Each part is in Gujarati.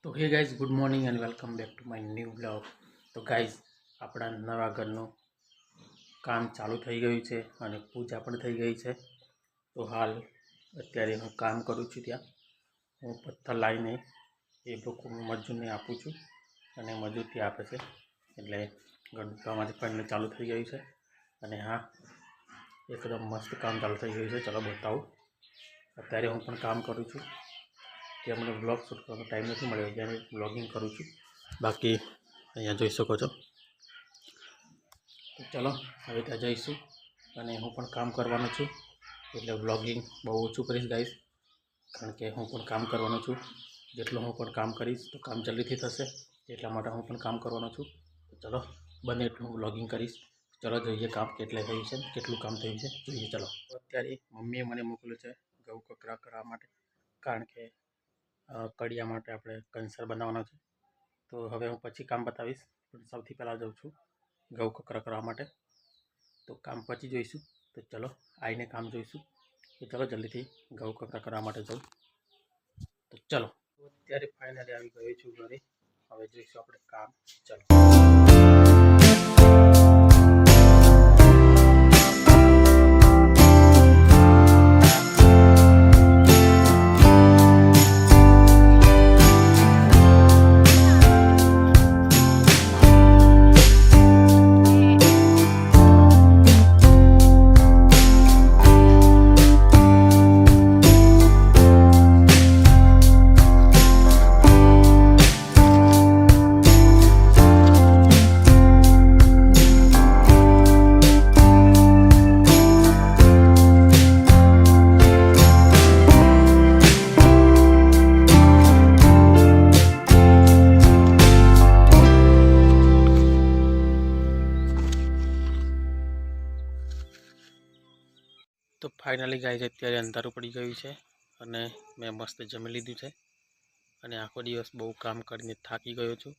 તો hey guys, good morning and welcome back to my new blog. તો ગાઈઝ, આપણા નવા ઘરનું કામ ચાલુ થઈ ગયું છે અને પૂજા પણ થઈ ગઈ છે. તો હાલ અત્યારે હું કામ કરું છું. ત્યાં હું પથ્થર લાવીને એ લોકો મજૂરને આપું છું અને મજૂર ત્યાં આપે છે. એટલે ઘરનું કામ આજે ફાઇનલી ચાલુ થઈ ગયું છે. અને હા, એકદમ મસ્ત કામ ચાલુ થઈ ગયું છે. ચલો બતાવું. અત્યારે હું પણ કામ કરું છું. કે મને બ્લોગ શૂટ કરવાનો ટાઈમ નથી મળ્યો, જ્યારે બ્લોગિંગ કરું છું. બાકી અહીંયા જોઈ શકો છો. તો ચલો હવે ત્યાં જઈશું અને હું પણ કામ કરવાનો છું. એટલે બ્લોગિંગ બહુ ઓછું કરીશ ગાઈસ, કારણ કે હું પણ કામ કરવાનો છું. જેટલું હું પણ કામ કરીશ તો કામ જલ્દીથી થશે, એટલા માટે હું પણ કામ કરવાનો છું. તો ચલો બને એટલું હું બ્લોગિંગ કરીશ. ચલો જોઈએ કામ કેટલે થયું છે, કેટલું કામ થયું છે જોઈએ. ચલો અત્યારે મમ્મીએ મને મોકલ્યું છે ઘઉં કકરા કરવા માટે, કારણ કે કડિયા માટે આપણે કંસર બનાવવાના છે. તો હવે હું પછી કામ બતાવીશ, પણ સૌથી પહેલાં જાઉં છું ઘઉં કકરા કરવા માટે. તો કામ પછી જોઈશું. તો ચલો આવીને કામ જોઈશું. તો ચલો જલ્દીથી ઘઉં કકરા કરવા માટે જાઉં. તો ચલો અત્યારે ફાઇનલી આવી ગયો છું ઘરે. હવે જોઈશું આપણે કામ. ચલો તો ફાઇનલી ગાઈઝ, અત્યારે અંધારું પડી ગયું છે અને મેં મસ્ત જમી લીધું છે. અને આખો દિવસ બહુ કામ કરીને થાકી ગયો છું,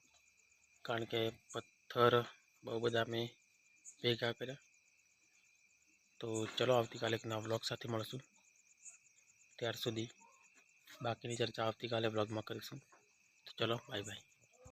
કારણ કે પથ્થર બહુ બધા મેં ભેગા કર્યા. તો ચલો આવતીકાલે એક નવા વ્લોગ સાથે મળશું. ત્યાર સુધી બાકીની ચર્ચા આવતીકાલે વ્લોગમાં કરીશું. તો ચલો બાય બાય.